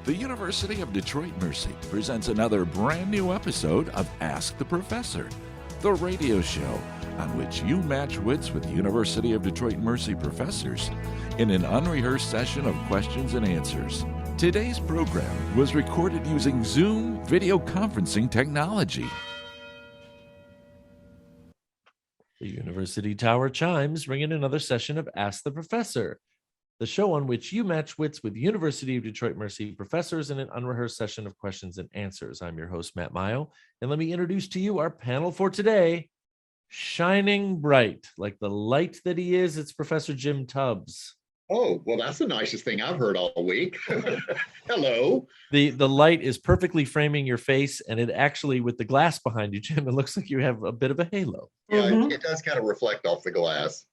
The University of Detroit Mercy presents another brand new episode of Ask the Professor, the radio show on which you match wits with University of Detroit Mercy professors in an unrehearsed session of questions and answers. Today's program was recorded using Zoom video conferencing technology. The University Tower chimes ring in another session of Ask the Professor, the show on which you match wits with University of Detroit Mercy professors in an unrehearsed session of questions and answers. I'm your host, Matt Mayo, and let me introduce to you our panel for today. Shining bright, like the light that he is, it's Professor Jim Tubbs. Oh, well, that's the nicest thing I've heard all week. Hello. The light is perfectly framing your face, and it actually, with the glass behind you, Jim, it looks like you have a bit of a halo. Yeah, it does kind of reflect off the glass.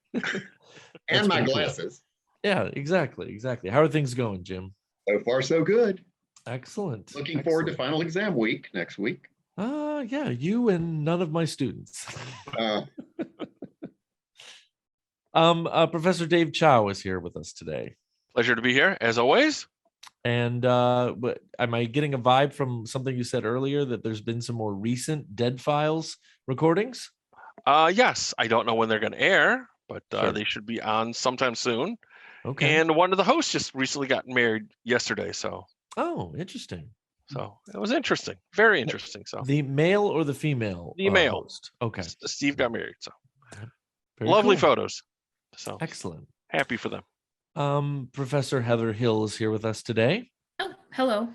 And my glasses. Cool. Yeah, exactly. How are things going, Jim? So far, so good. Excellent. Looking forward to final exam week next week. Yeah, you and none of my students. Professor Dave Chow is here with us today. Pleasure to be here, as always. And am I getting a vibe from something you said earlier that there's been some more recent Dead Files recordings? Yes, I don't know when they're going to air, but Sure. they should be on sometime soon. Okay. And one of the hosts just recently got married yesterday, so Interesting. it was interesting, very interesting. So The male or the female? The male. Host? Okay. Steve got married, so Very lovely cool. photos. So Excellent. happy for them. Professor Heather Hill is here with us today. Oh, hello.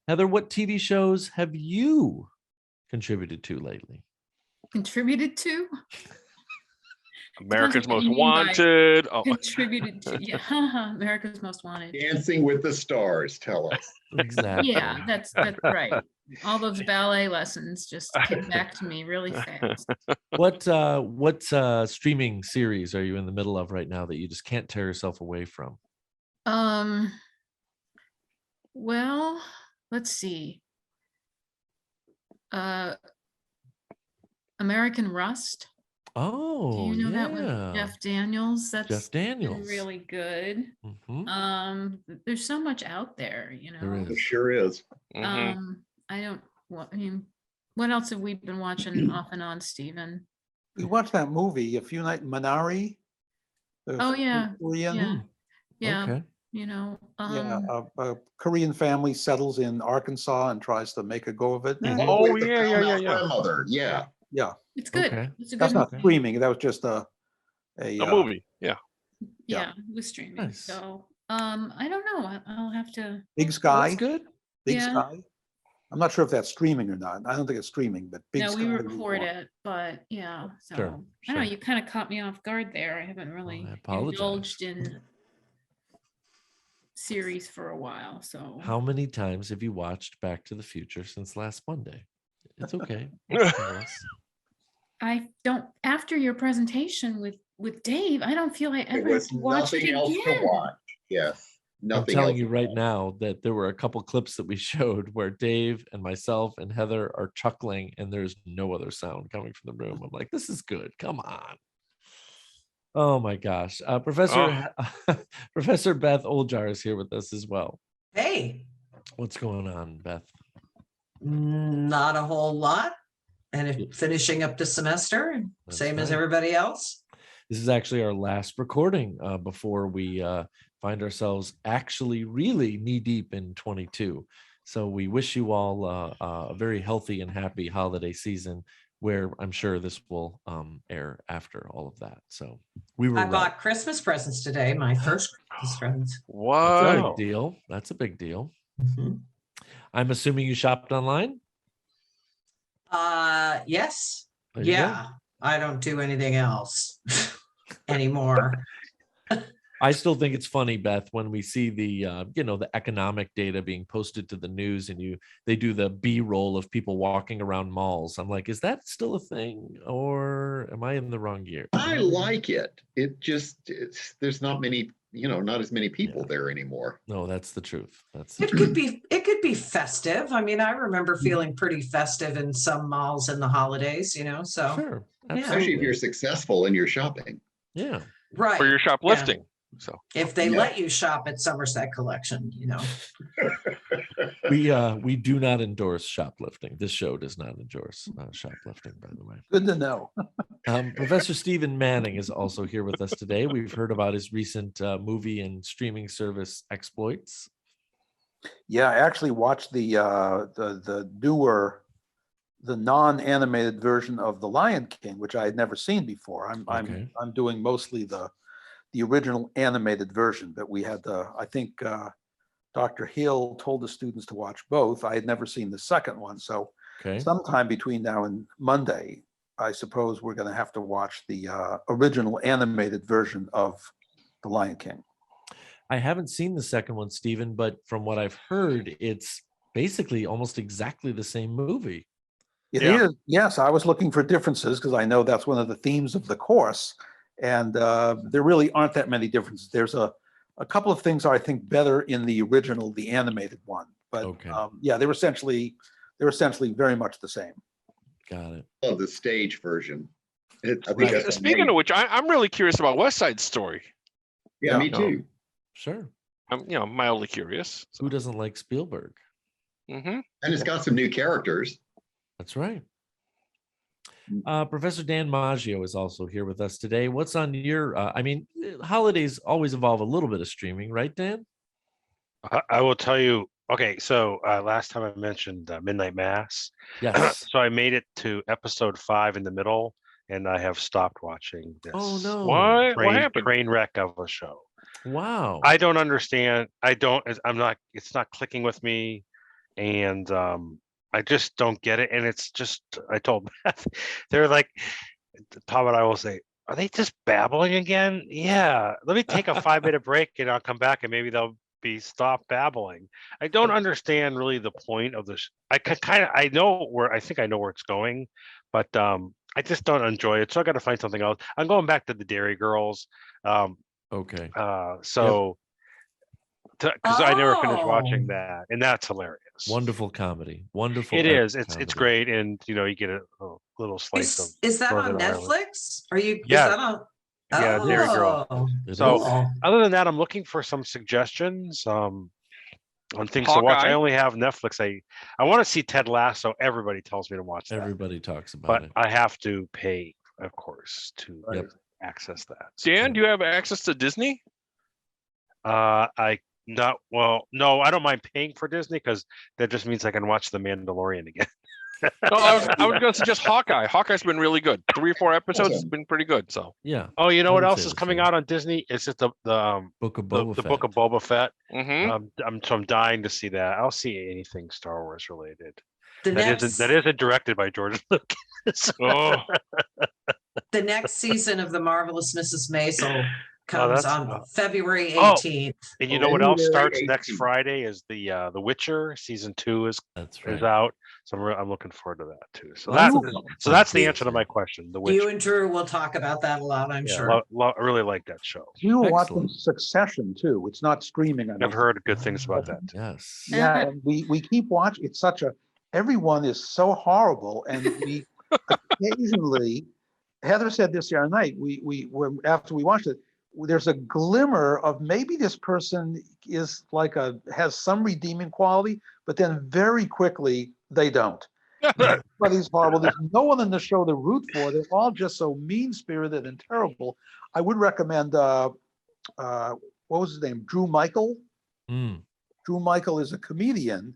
Heather, what TV shows have you contributed to lately? Contributed to? America's what Most you mean by Wanted. Oh, Contributed to, yeah, America's Most Wanted. Dancing with the Stars, tell us. Exactly. Yeah, that's right. All those ballet lessons just came back to me really fast. What streaming series are you in the middle of right now that you just can't tear yourself away from? Well, let's see. American Rust. Oh, Do you know that yeah. one? Jeff Daniels. That's Jeff Daniels. been really good. Mhm. There's so much out there, you know. There is. It sure is. mhm. What else have we been watching off and on, Stephen? We watched that movie a few nights, Minari. Oh, yeah, Korean. yeah. Yeah, Okay. you know, Yeah, a Korean family settles in Arkansas and tries to make a go of it. Mhm. Oh, With the yeah. found-out grandmother, yeah. Yeah, it's good. Okay. It's a that's good not movie. streaming. That was just a A movie, yeah. Yeah, it was streaming. Nice. So, I don't know. I'll have to. Big Sky. That's good. Big Yeah. Sky. I'm not sure if that's streaming or not. I don't think it's streaming, but Big No, Sky. we was record one. it, but yeah. So Sure, I don't sure. know. You kind of caught me off guard there. I haven't really I apologize. indulged in series for a while. So How many times have you watched Back to the Future since last Monday? It's okay. Tell us. I don't. After your presentation with Dave, I don't feel I It ever have was to watch it nothing else to again. watch. Yes. I'm Nothing telling else you to right watch. now that there were a couple clips that we showed where Dave and myself and Heather are chuckling and there's no other sound coming from the room. I'm like, this is good. Come on. Oh my gosh. Professor Professor Beth Oljar is here with us as well. Hey, What's going on, Beth? not a whole lot. And finishing up the semester, That's same as right. everybody else. This is actually our last recording before we find ourselves actually really knee deep in 22. So we wish you all a very healthy and happy holiday season where I'm sure this will air after all of that. So we were I right. bought Christmas presents today, my first Christmas presents. That's a What? big deal. That's a big deal. Mhm. I'm assuming you shopped online? Yes, There you go. yeah, I don't do anything else anymore. I still think it's funny, Beth, when we see the the economic data being posted to the news and they do the B-roll of people walking around malls. I'm like, is that still a thing or am I in the wrong year? I like it. There's not many, not as many people there anymore. No, that's the truth. That's the It truth. could be festive. I mean, I remember Mm-hmm. feeling pretty festive in some malls in the holidays, so. Sure. Yeah. Especially if you're successful in your shopping. Yeah. Right. For your shoplifting. So If they Yeah. let you shop at Somerset Collection, We do not endorse shoplifting. This show does not endorse shoplifting, by the way. Good to know. Professor Stephen Manning is also here with us today. We've heard about his recent movie and streaming service exploits. Yeah, I actually watched the newer, the non-animated version of The Lion King, which I had never seen before. Okay. I'm doing mostly the original animated version, but we had I think Dr. Hill told the students to watch both. I had never seen the second one, so Okay. sometime between now and Monday, I suppose we're going to have to watch the original animated version of The Lion King. I haven't seen the second one, Stephen, but from what I've heard, it's basically almost exactly the same movie. It Yeah. is, yes. I was looking for differences because I know that's one of the themes of the course, and there really aren't that many differences. There's a couple of things I think better in the original, the animated one, but Okay. yeah, they're essentially very much the same. Got it. Oh, the stage version. I think Right. that's speaking of which, I'm really curious about West Side Story. yeah, me No. too. Sure. I'm mildly curious. Who doesn't like Spielberg? Mm-hmm. And it's got some new characters. That's right. Professor Dan Maggio is also here with us today. What's on your, holidays always involve a little bit of streaming, right, Dan? I will tell you. Okay, so last time I mentioned Midnight Mass. Yes. So I made it to episode 5 in the middle, and I have stopped watching this. Oh, no. What happened? Train wreck of a show. Wow. I don't understand. It's not clicking with me, and I just don't get it. And it's just, I told Beth, they're like, Tom and I will say, are they just babbling again? Yeah. Let me take a 5-minute break and I'll come back and maybe they'll stop babbling. I don't understand really the point of this. I think I know where it's going, but I just don't enjoy it. So I got to find something else. I'm going back to the Dairy Girls. Okay. Because I never finished watching Oh. that, and that's hilarious. Wonderful comedy. Wonderful. It epic is. It's comedy. great, and you get a little slice of. Is that on Northern Ireland. Netflix? Are you? Yeah. Is that on? Yeah, Dairy Girl. Oh. It So- is. Cool. Other than that, I'm looking for some suggestions on things to watch. Hawkeye? I only have Netflix. I want to see Ted Lasso. Everybody tells me to watch that, Everybody talks about but it. I have to pay, of course, to Yep. access that. Dan, do you have access to Disney? No, I don't mind paying for Disney because that just means I can watch The Mandalorian again. No, I was going to suggest Hawkeye. Hawkeye's been really good. 3 or 4 episodes has been pretty good. So Yeah. Oh, you know I what would else say is the coming same. out on Disney? It's just the Book of Boba Fett. Book of Boba Fett. mhm. I'm dying to see that. I'll see anything Star Wars related. The That isn't directed by George Lucas. Oh, The next season of The Marvelous Mrs. Maisel comes that's- on February Oh. 18th. And you know what else February starts next 18th. Friday is the Witcher season 2 is That's right. out. So I'm looking forward to that too. So Well, that's the you- answer to my question. The You Witcher. and Drew will talk about that a lot, I'm Yeah, sure. I really like that show. You were watching Excellent. Succession too. It's not streaming. I I've don't heard good things about that. Yes. Yeah, and we keep watching. It's everyone is so horrible, and we occasionally. Heather said this the other night. After we watched it, there's a glimmer of maybe this person is has some redeeming quality, but then very quickly they don't. Everybody's horrible. There's no one in the show to root for. They're all just so mean-spirited and terrible. I would recommend. What was his name? Drew Michael. Mm. Drew Michael is a comedian,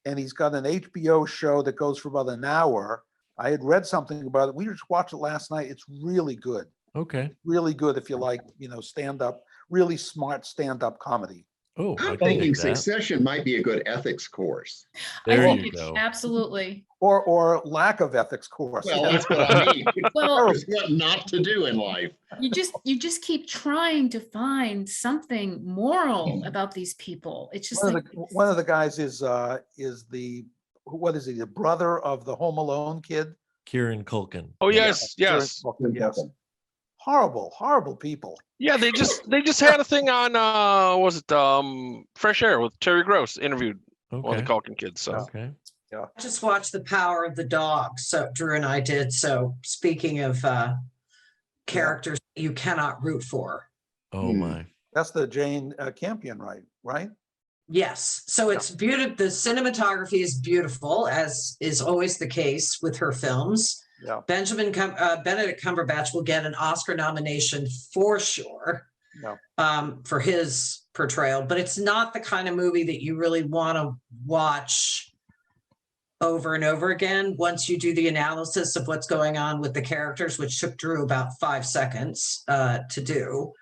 and he's got an HBO show that goes for about an hour. I had read something about it. We just watched it last night. It's really good. Okay. Really good if you like, stand-up, really smart stand-up comedy. Oh, I I'm can thinking dig that. Succession might be a good ethics course. I There think you it's go. absolutely. Or lack of ethics course. Well, that's what I mean. Well, It's what not to do in life. you just keep trying to find something moral about these people. It's just One like of the guys is what is he? The brother of the Home Alone kid. Kieran Culkin. oh yes, yes. Yes. Horrible people. Yeah, they just had a thing on Fresh Air with Terry Gross interviewed one Okay. of the Culkin kids. So Okay. I just watched The Power of the Dog. So Drew and I did. So speaking of characters you cannot root for. Oh Hmm. my. That's the Jane Campion, right? Yes, so it's beautiful. The cinematography is beautiful, as is always the case with her films. Yeah. Benedict Cumberbatch will get an Oscar nomination for sure, for his portrayal, but it's not the kind of movie that you really want to watch over and over again once you do the analysis of what's going on with the characters, which took Drew about 5 seconds to do.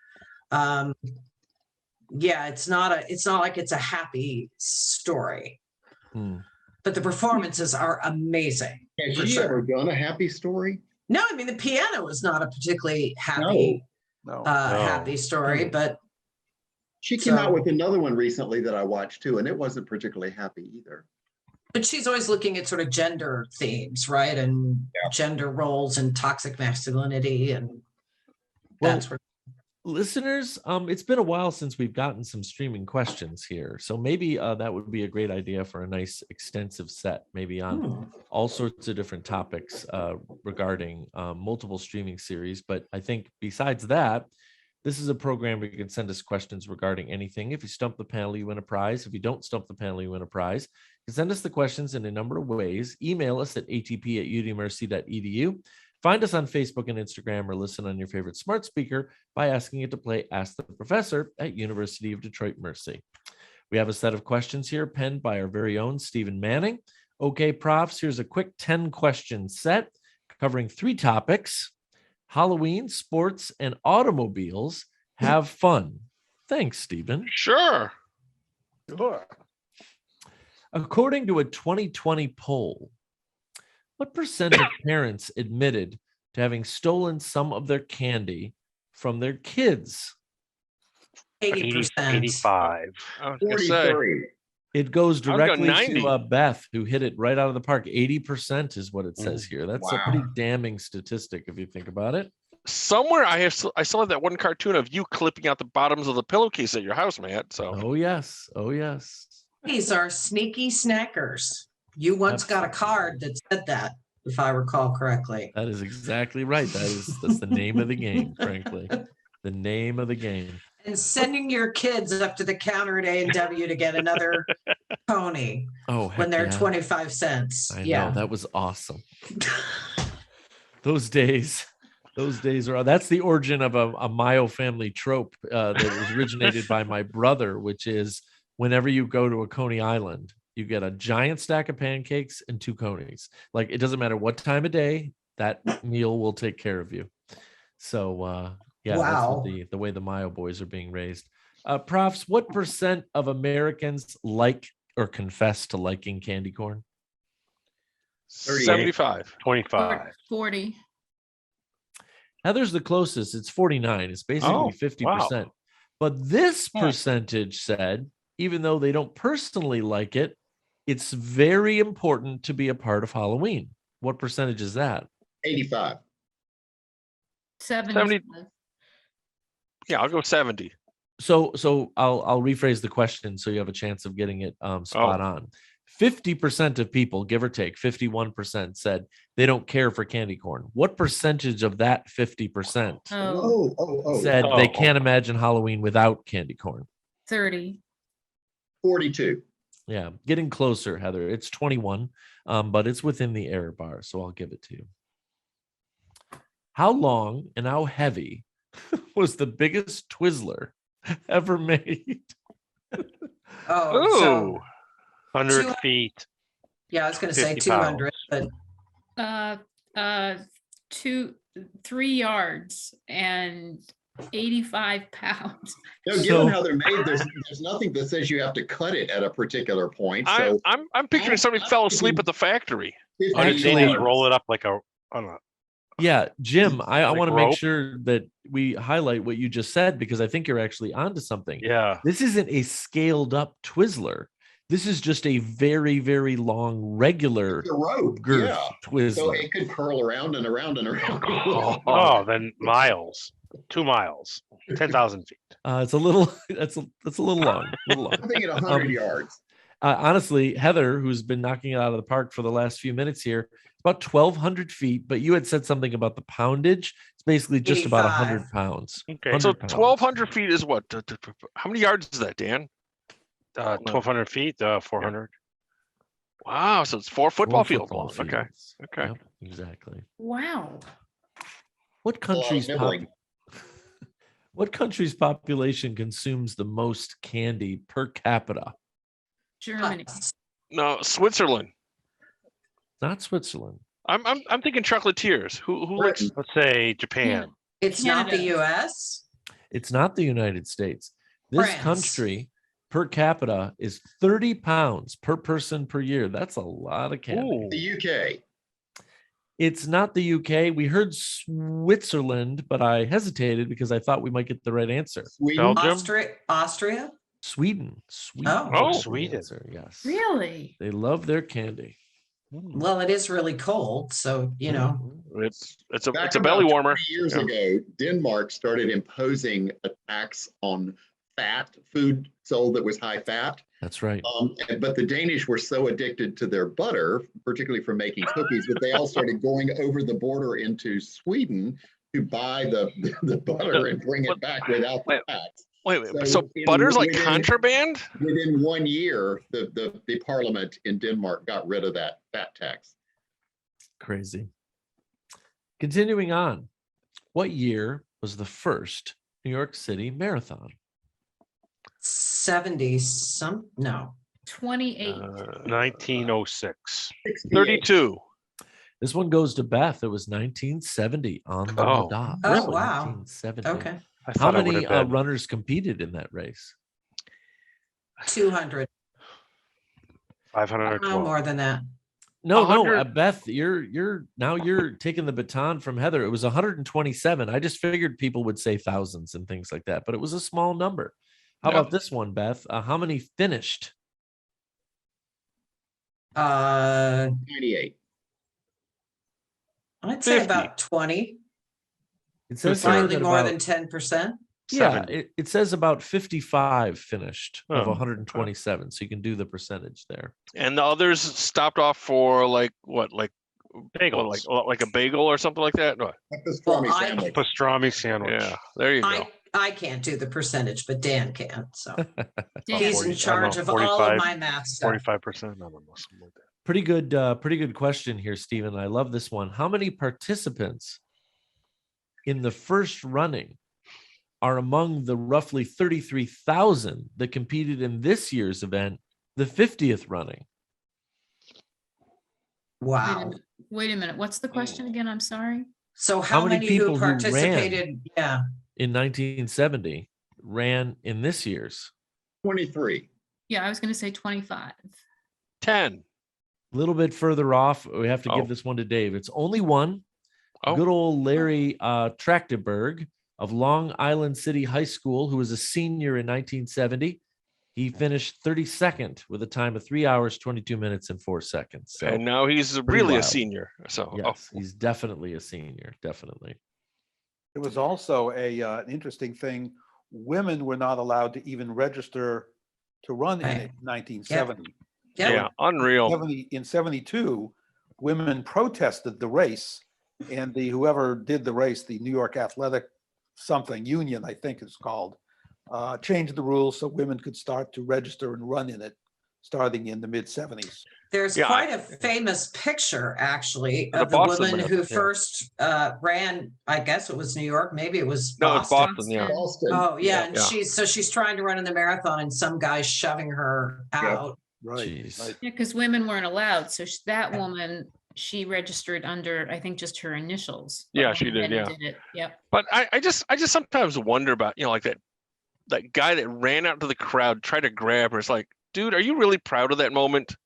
Yeah, it's not like it's a happy story, but the performances are amazing. Has for she sure. ever done a happy story? No, I mean, the piano is not a particularly happy, No. happy story, but She came out So- with another one recently that I watched too, and it wasn't particularly happy either. she's always looking at sort of gender themes, right? And gender roles and toxic masculinity, and Well, that's where. Listeners, it's been a while since we've gotten some streaming questions here. So maybe that would be a great idea for a nice extensive set, maybe on all sorts of different topics regarding multiple streaming series. But I think besides that, this is a program where you can send us questions regarding anything. If you stump the panel, you win a prize. If you don't stump the panel, you win a prize. You can send us the questions in a number of ways. Email us at atp@uwmercy.edu. Find us on Facebook and Instagram, or listen on your favorite smart speaker by asking it to play Ask the Professor at University of Detroit Mercy. We have a set of questions here penned by our very own Stephen Manning. Okay, profs, here's a quick 10-question set covering 3 topics: Halloween, sports, and automobiles. Have fun. Thanks, Stephen. Sure. Sure. According to a 2020 poll, what percent of parents admitted to having stolen some of their candy from their kids? 80%. 85. I was gonna say, 43. It goes I'd go directly 90. to Beth, who hit it right out of the park. 80% is what it says here. That's a pretty damning statistic if you think about it. somewhere I saw that one cartoon of you clipping out the bottoms of the pillowcase at your house, Matt. So Oh, yes. Oh, yes. These are sneaky snackers. You once got a card that said that, if I recall correctly. That is exactly right. That's the name of the game, frankly. The name of the game. And sending your kids up to the counter at A&W to get another pony Oh, heck when they're yeah. 25 cents. I Yeah. know, that was awesome. Those days are, that's the origin of a Mayo family trope that was originated by my brother, which is whenever you go to a Coney Island, you get a giant stack of pancakes and 2 conies. Like, it doesn't matter what time of day, that meal will take care of you. So yeah, that's Wow. what the way the Mayo boys are being raised. Profs, what percent of Americans like or confess to liking candy corn? 75. 25. 40. Heather's the closest. It's 49. It's basically Oh, 50%. But this percentage said, even though they don't personally like it, it's very important to be a part of Halloween. What percentage is that? 85. 70. Yeah, I'll go 70. So I'll rephrase the question so you have a chance of getting it spot on. 50% of people, give or take, 51% said they don't care for candy corn. What percentage of that 50% Oh, said they Oh. can't imagine Halloween without candy corn? 30. 42. Yeah, getting closer, Heather. It's 21, but it's within the error bar, so I'll give it to you. How long and how heavy was the biggest Twizzler ever made? Oh, so, Ooh. 100 Two- feet. yeah, I was going to say 50 200, but Uh, 3 yards and 85 pounds. No, So- given how they're made, there's nothing that says you have to cut it at a particular point. So I'm picturing somebody fell asleep at the factory. 50 All you Actually- need is yards. roll it up like a, on a Yeah, Jim, I Like want to make rope? sure that we highlight what you just said because I think you're actually onto something. yeah. This isn't a scaled up Twizzler. This is just a very, very long, regular The rope. girth Yeah. So Twizzler. it could curl around and around and around. Oh, then miles, 2 miles, 10,000 feet. It's a little, that's a little long. A little long. I'm thinking 100 yards. Honestly, Heather, who's been knocking it out of the park for the last few minutes here, it's about 1,200 feet. But you had said something about the poundage. It's basically just about 100 85. pounds. Okay. 100 So pounds. 1,200 feet is what? How many yards is that, Dan? 1,200 feet, 400. Wow, so it's 4 football fields long. Okay, fields. okay. Yep, exactly. Wow. What country's nibbling. what country's population consumes the most candy per capita? Germany. No, Switzerland. Not Switzerland. I'm thinking chocolatiers. Who likes? Let's say Japan. It's not the Canada. US. It's not the United States. This France. country per capita is 30 pounds per person per year. That's a lot of candy. Ooh. The UK. It's not the UK. We heard Switzerland, but I hesitated because I thought we might get the right answer. Sweden. Belgium? Austria. Sweden. Sweden. Oh. was the Sweden. answer, yes. Really? They love their candy. Well, it is really cold, so you know. It's a Back belly about warmer. 20 years Yeah. ago, Denmark started imposing a tax on fat food sold that was high fat. That's right. But the Danish were so addicted to their butter, particularly for making cookies, that they all started going over the border into Sweden to buy the butter and bring it back without the tax. Wait. So So in- butter's like within- contraband? Within 1 year, the parliament in Denmark got rid of that fat tax. Crazy. Continuing on. What year was the first New York City Marathon? 70 some no. 28. 1906. 32. This one goes to Beth. It was 1970 on the Oh. dot. Oh, Really? wow. 1970. Okay. I How thought I would many have been runners competed in that race? 200. 512. No more than that. No, 100 Beth, you're taking the baton from Heather. It was 127. I just figured people would say thousands and things like that, but it was a small number. How Yeah. about this one, Beth? How many finished? 98. I'd say 50. about 20. It says here Slightly that more about- than 10%. Yeah, 70. it says about 55 finished of Oh, 127. So you can do the percentage there. And the others stopped off for like what? Like Bagels. like a bagel or something like that? What? Like the Well, pastrami I- sandwich. Pastrami sandwich. Yeah, there you go. I can't do the percentage, but Dan can. So Dan. he's 40, in charge I of don't know, all of 45, my math stuff. 45%. I don't know, something like that. Pretty good question here, Stephen. I love this one. How many participants in the first running are among the roughly 33,000 that competed in this year's event, the 50th running? Wow. Wait a minute. What's the question again? I'm sorry. So How how many many people who who ran? participated? Yeah. In 1970 ran in this year's. 23. Yeah, I was going to say 25. 10. A little bit further off. We have to Oh. give this one to Dave. It's only one. Oh. Good old Larry Trachtenberg of Long Island City High School, who was a senior in 1970. He finished 32nd with a time of 3 hours, 22 minutes, and 4 seconds. So, And now he's pretty really a wild. senior. So yes, he's definitely a senior. Definitely. It was also an interesting thing. Women were not allowed to even register to run in Right. 1970. Yeah. yeah, unreal. 72, women protested the race, and whoever did the race, the New York Athletic something union, I think it's called, changed the rules so women could start to register and run in it, starting in the mid-70s. There's Yeah, quite a famous picture, actually, The of the Boston woman Marathon, who yeah. first ran. I guess it was New York. Maybe it was No, it's Boston. Boston. Yeah. Boston. Oh yeah, and Yeah. she's trying to run in the marathon, and some guy's shoving her out. Right. Jeez. right. Yeah, because women weren't allowed. So that woman, she registered under, I think, just her initials. but Yeah, she went did, ahead and it. Yep. But I just sometimes wonder about, like that guy that ran out to the crowd, tried to grab her. It's like, dude, are you really proud of that moment?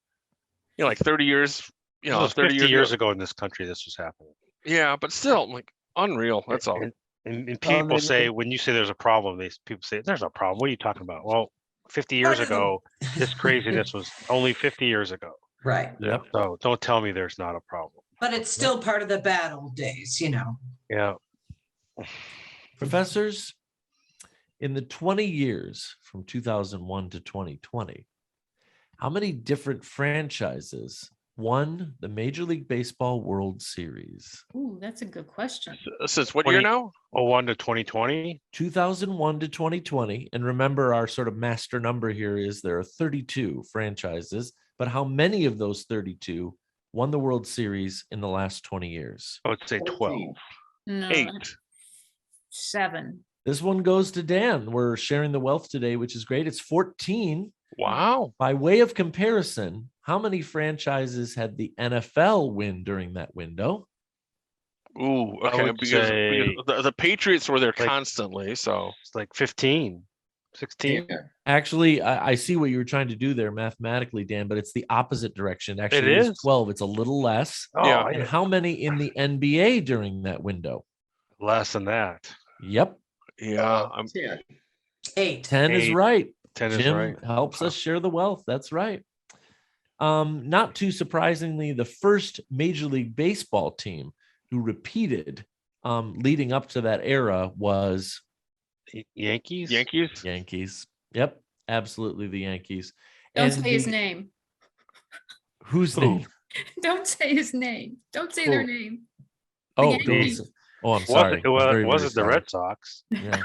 Like 30 years, It was 30 50 years years ago. ago in this country, this was happening. Yeah, but still, I'm like, unreal. That's all. And people they- say, when you say there's a problem, people say, there's no problem. What are you talking about? Well, 50 years Part of the- ago, this craziness was only 50 years ago. Right, Yep. So don't tell me there's not a problem. but it's still part of the bad old days, you know. Yeah. Professors, in the 20 years from 2001 to 2020, How many different franchises won the Major League Baseball World Series? Ooh, that's a good question. Since what year 20 now? 01 to 2020. 2001 to 2020. And remember, our sort of master number here is there are 32 franchises, but how many of those 32 won the World Series in the last 20 years? I would say 12. 14. No, 8. 7. This one goes to Dan. We're sharing the wealth today, which is great. It's 14. Wow. By way of comparison, how many franchises had the NFL win during that window? Ooh, I okay. would Because say- the Patriots were there Like- constantly. So It's like 15, 16. Yeah. Actually, I see what you were trying to do there mathematically, Dan, but it's the opposite direction. Actually, It it is is? 12. It's a little less. Oh, Yeah. And how many in the NBA during that window? less than that. Yep. yeah, I'm 10. 8. 10 is 8. right. 10 is Jim right. helps us share the wealth. That's right. Not too surprisingly, the first Major League Baseball team who repeated leading up to that era was Yankees. Yankees. Yankees. Yep, absolutely the Yankees. Don't And say his the- name. Whose Who? name? Don't say his name. Don't say their Who? name. Oh, Yankees. don't say- oh, I'm sorry. Wasn't, I'm very, very wasn't the sorry. Red Sox. Yeah.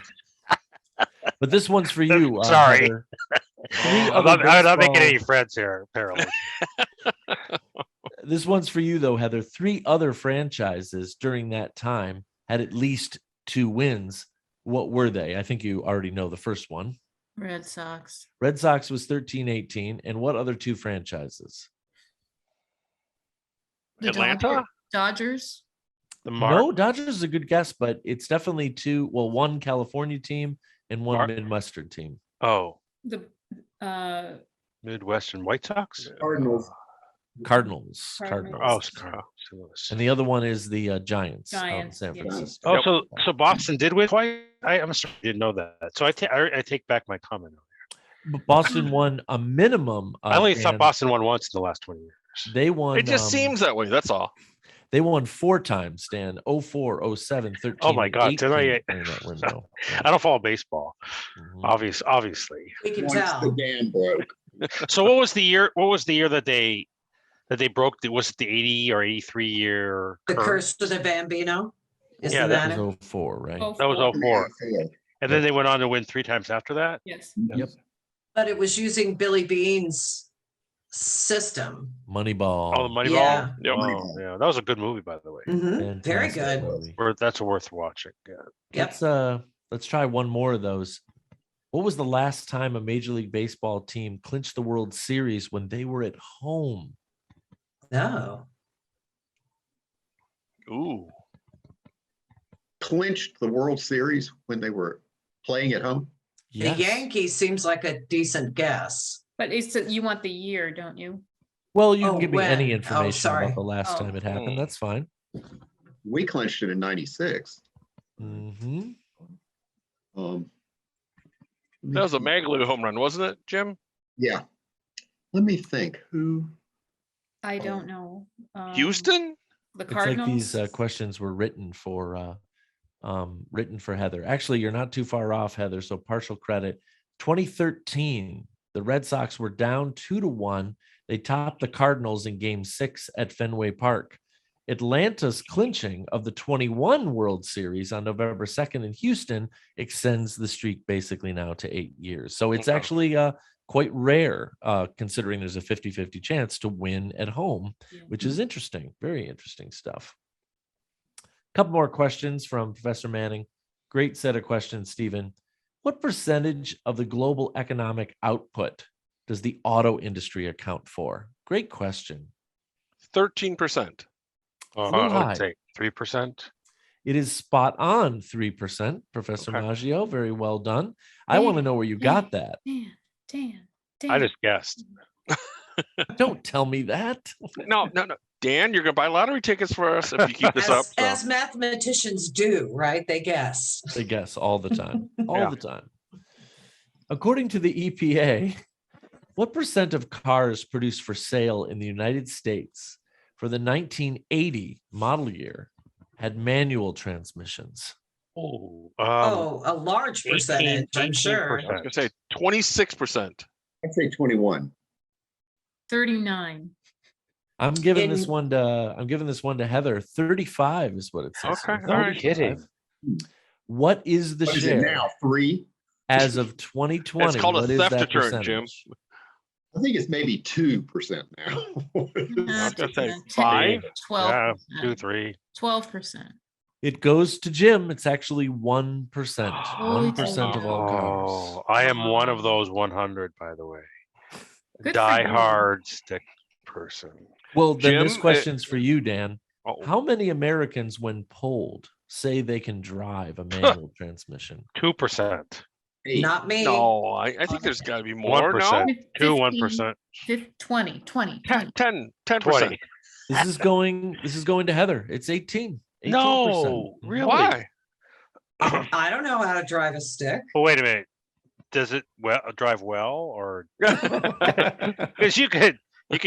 But this one's for you. Sorry. Heather. Three I'm other not making baseball- any friends here, apparently. This one's for you, though, Heather. 3 other franchises during that time had at least 2 wins. What were they? I think you already know the first one. Red Sox. Red Sox was 13-18. And what other 2 franchises? The Atlanta? Dodgers. The No, Dodgers is a good guess, but it's definitely 2. Well, one California team and one Midwestern team. Oh, The Midwestern White Sox. Cardinals. Cardinals. Cardinals. Oh, And the other one is the Giants. out in Giants, San yeah. Francisco. oh, Yep. so Boston did win twice. I'm sorry, I didn't know that. So I take back my comment. But Boston won a minimum. I only Dan, thought Boston won once in the last 20 years. They won. It just seems that way. That's all. They won 4 times, Dan. 04, 07, 13. Oh my God, 18 did I- during that window. Yeah. I don't follow baseball, Mhm. obviously. We can Once the tell. dam broke. So what was the year? What was the year that they broke? Was it the 80 or 83 year? The curse? Curse of the Bambino. Isn't Yeah, that That it? was 04, right? Oh, That was four. 04. Yeah. And then they went on to win 3 times after that. Yes. Yep. But it was using Billy Bean's system. Moneyball. Oh, the Moneyball. Yeah. Yep. Oh, yeah, that was a good movie, by the way. Mhm. Very Fantastic good. movie. That's worth watching. Yeah. Yep. Let's try one more of those. What was the last time a Major League Baseball team clinched the World Series when they were at home? No. Ooh. Clinched the World Series when they were playing at home. Yes. The Yankees seems like a decent guess. But you want the year, don't you? Well, you can Oh, give me when? any Oh, information sorry. about the last Oh. time it happened. That's fine. We clinched it in 96. Hmm. Um, That was a Magley home run, wasn't it, Jim? Yeah. Let me think. Who? I don't know. Houston? The It's Cardinals. like these questions were written for Heather. Actually, you're not too far off, Heather. So partial credit. 2013, the Red Sox were down 2-1. They topped the Cardinals in Game 6 at Fenway Park. Atlanta's clinching of the 21 World Series on November 2nd in Houston extends the streak basically now to 8 years. So it's Okay. actually quite rare, considering there's a 50-50 chance to win at home, Yeah. which is interesting. Very interesting stuff. A couple more questions from Professor Manning. Great set of questions, Stephen. What percentage of the global economic output does the auto industry account for? Great question. 13%. little I high. would say 3%. It is spot on 3%, Professor Okay. Maggio. Very well done. I want to know where you got that. Dan. I just guessed. Don't tell me that. No. Dan, you're going to buy lottery tickets for us if you keep this up. As mathematicians do, right? They guess. They guess all the time. All Yeah. the time. According to the EPA, what percent of cars produced for sale in the United States for the 1980 model year had manual transmissions? Oh, A large percentage, I'm sure. I was going to say 26%. I'd say 21. 39. I'm giving this In- one to Heather. 35 is what it says. Okay, here. all right. 35. Kidding. What is the What is share it now? 3? as of 2020? It's called a What is theft that deterrent, Jim. percentage? I think it's maybe 2% now. I was gonna say 10, 5. 12. Yeah, 2, 3. 12%. It goes to Jim. It's actually 1%. Holy 1% of all cars. Oh, I am one of those 100, by the way. Good for Die you. hard stick person. Well, then this Jim, question's for you, Dan. Oh, How many Americans, when polled, say they can drive a manual transmission? 2%. 8. Not me. no, I think there's got to be more. No, 1%. 2, 15, 1%. 20, 20. 10%. 20. This is going to Heather. It's 18. 18%. No, really? Why? I don't know how to drive a stick. But wait a minute. Does it drive well, or because you could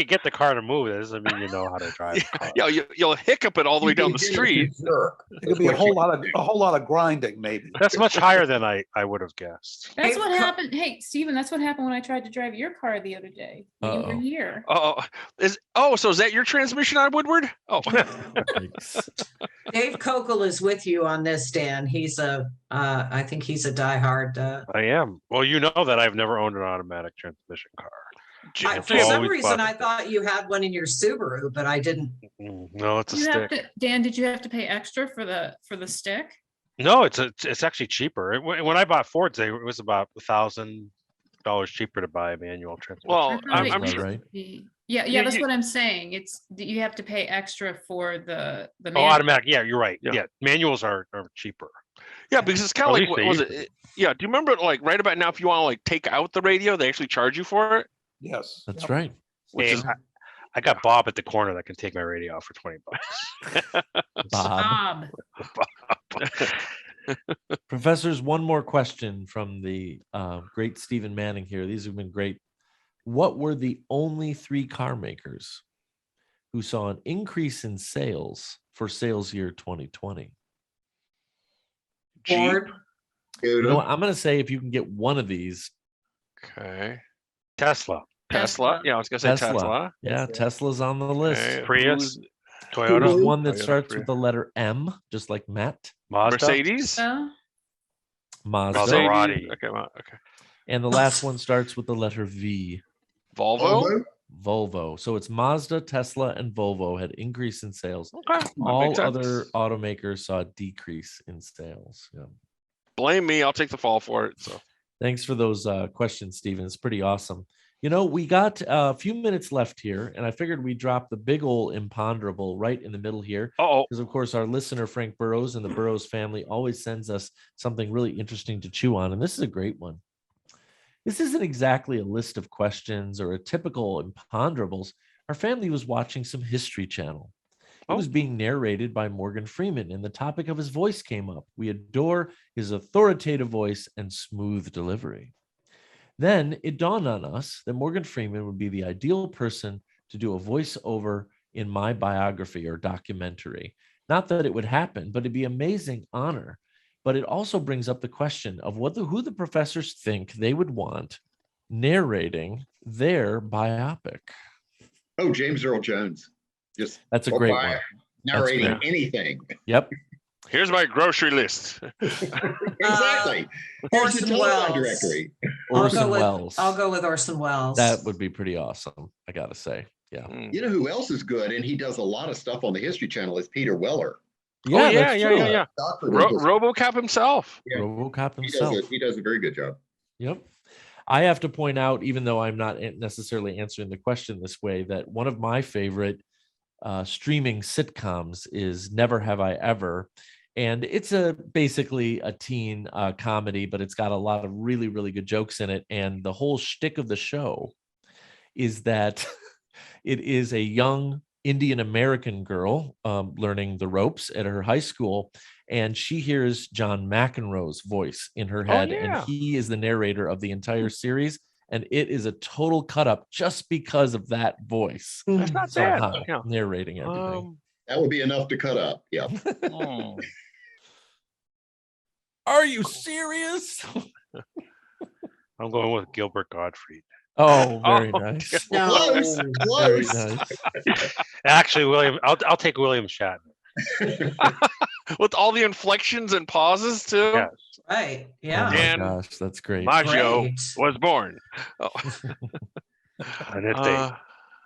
get the car to move? That doesn't mean you know how to drive. A car. Yeah, you'll hiccup it all the way down the street. It could be a whole lot of grinding, maybe. That's much higher than I would have guessed. That's Hey, what happened. Hey, Steven, that's what happened when I tried to drive your car the other day. When you were Uh-oh. here. So is that your transmission on Woodward? Oh, Yikes. Dave Kokel is with you on this, Dan. He's I think he's a diehard. I am. Well, you know that I've never owned an automatic transmission car. For some always reason, bought- I thought you had one in your Subaru, but I didn't. No, it's a You have stick. to, Dan, did you have to pay extra for the stick? No, it's actually cheaper. When I bought Fords, it was about $1,000 cheaper to buy a manual transmission. well, I thought I'm Sounds sure. about right. Yeah, that's you- what I'm saying. It's you have to pay extra for the Oh, manual. automatic. Yeah, you're right. Yeah. Yeah, manuals are cheaper. Yeah, because it's kind At of like least what they was used it? Yeah, do you remember like right about now if you want to like take out the radio, they actually charge you for it? Yes. That's Yep. right. Which Hey, is I got Bob at the corner that can take my radio off for $20. Bob. Professors, one more question from the great Stephen Manning here. These have been great. What were the only 3 car makers who saw an increase in sales for sales year 2020? Jeep. Ford. You know what? I'm going to say if you can get one of these, Okay. Tesla, Tesla. Yeah, I was gonna say Tesla. Yeah, Tesla's on the list. Okay, Prius, who's- Toyota, There's one that Toyota, starts Prius. with the letter M, just like Matt. Mazda, Mercedes. Mazda. Maserati. Mercedes. Okay, well, okay. And the last one starts with the letter V. Volvo. Volvo. So it's Mazda, Tesla, and Volvo had increase in sales. Okay. that All makes sense. other automakers saw a decrease in sales. Yeah. Blame me. I'll take the fall for it. So Thanks for those questions, Stephen. It's pretty awesome. You know, we got a few minutes left here, and I figured we'd drop the big old imponderable right in the middle here. oh, Because, of course, our listener, Frank Burrows, and the Burrows family always sends us something really interesting to chew on. And this is a great one. This isn't exactly a list of questions or a typical imponderables. Our family was watching some History Channel. It was being narrated by Morgan Freeman, and the topic of his voice came up. We adore his authoritative voice and smooth delivery. Then it dawned on us that Morgan Freeman would be the ideal person to do a voiceover in my biography or documentary. Not that it would happen, but it'd be an amazing honor. But it also brings up the question of who the professors think they would want narrating their biopic. Oh, James Earl Jones. Just That's a go great by one. narrating great. anything. Yep. here's my grocery list. Exactly. Here's the Orson telephone Welles. directory. Orson Welles. I'll go with Orson Welles. That would be pretty awesome, I gotta say. Yeah. Mm. You know who else is good, and he does a lot of stuff on the History Channel, is Peter Weller. Yeah, yeah, that's yeah, true. yeah. Doctor Who does- RoboCop himself. Yeah. RoboCop he himself. he does a very good job. Yep. I have to point out, even though I'm not necessarily answering the question this way, that one of my favorite streaming sitcoms is Never Have I Ever. And it's basically a teen comedy, but it's got a lot of really, really good jokes in it. And the whole shtick of the show is that it is a young Indian American girl learning the ropes at her high school, and she hears John McEnroe's voice in her head, yeah. and he is the narrator of the entire series, and it is a total cut up just because of that voice. That's not bad. Somehow Yeah. narrating everything. That would be enough to cut up. Yeah. Hmm. Are you serious? I'm going with Gilbert Gottfried. Oh, very Oh, nice. No. Close, Very close. nice. Actually, William, I'll take William Shatner. With all the inflections and pauses too. Yes. Right, Oh yeah. my And gosh, that's great. Maggio Great. was born. Oh. On that day.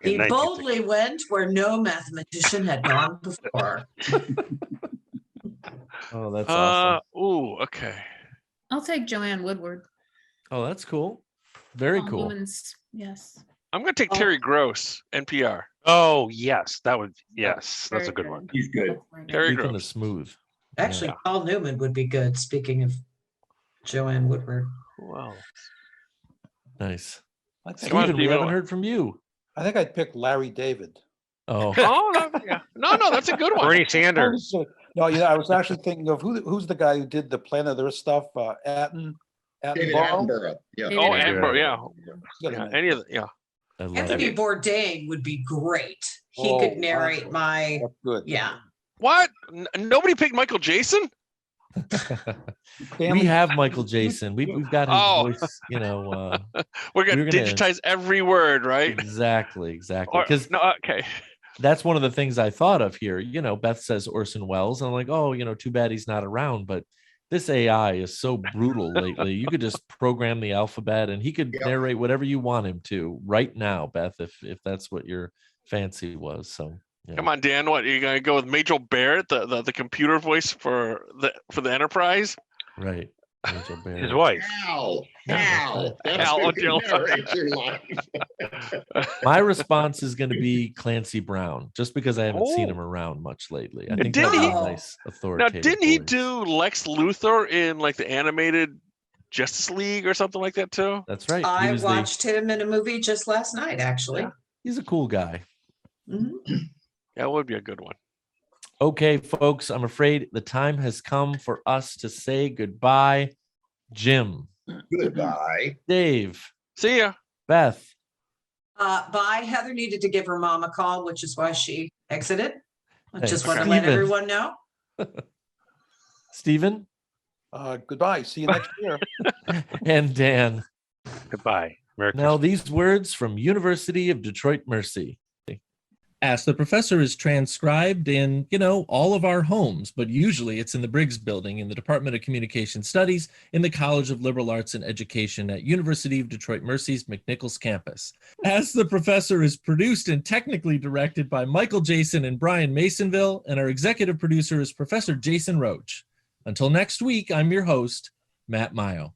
in He 1960. boldly went where no mathematician had gone before. Oh, that's awesome. Ooh, okay. I'll take Joanne Woodward. Oh, that's cool. Very Paul cool. Newman's- yes. I'm gonna take Oh. Terry Gross, NPR. Oh, yes, that would, yes, that's a Very good one. He's good. Terry Speaking of Gross. smooth. Actually, Yeah. Paul Newman would be good, speaking of Joanne Woodward. Wow. Nice. I think, Come on, Stephen, we Stephen. haven't heard from you. I think I'd pick Larry David. Oh, Oh no, yeah. No, that's a good one. Bernie Sanders. No, I was actually thinking of who's the guy who did the Planet Earth stuff? David David Attenborough. Attenborough. Yeah. David Oh, Attenborough. Amber, yeah. Get Yeah, him in. any of the, yeah. I love Anthony it. Bourdain would be great. He Oh, could narrate wow. my, That's good. yeah. What? Nobody picked Michael Jason? We have Michael Jason. We've got his Oh. voice, We're gonna We're gonna- digitize every word, right? exactly. Or, Because no, okay. that's one of the things I thought of here. Beth says Orson Welles. And I'm like, oh, too bad he's not around. But this AI is so brutal lately. You could just program the alphabet and he could Yep. narrate whatever you want him to right now, Beth, if that's what your fancy was. So yeah. Come on, Dan. What you gonna go with Majel Barrett, the computer voice for the Enterprise? Right. Angel His Barrett. wife. Al. Yeah, Al. That's Al who can O'Neill. narrate your life. My response is going to be Clancy Brown, just because I haven't seen Oh. him around much lately. I And think didn't that's he- a nice Now, authoritative didn't he voice. do Lex Luthor in like the animated Justice League or something like that too? That's right. He I was watched him in a movie just last night, actually. Yeah. he's a cool guy. Mhm. That would be a good one. Okay, folks, I'm afraid the time has come for us to say goodbye. Jim, Goodbye. Dave, See ya. Beth, Bye. Heather needed to give her mom a call, which is why she exited. I Hey, just want to let Steven. everyone know. Stephen, Goodbye. See you next year. and Dan. Goodbye. Merry Now, Christmas. these words from University of Detroit Mercy. Ask the Professor is transcribed in, all of our homes, but usually it's in the Briggs Building in the Department of Communication Studies in the College of Liberal Arts and Education at University of Detroit Mercy's McNichols campus. Ask the Professor is produced and technically directed by Michael Jason and Brian Masonville, and our executive producer is Professor Jason Roach. Until next week, I'm your host, Matt Mayo.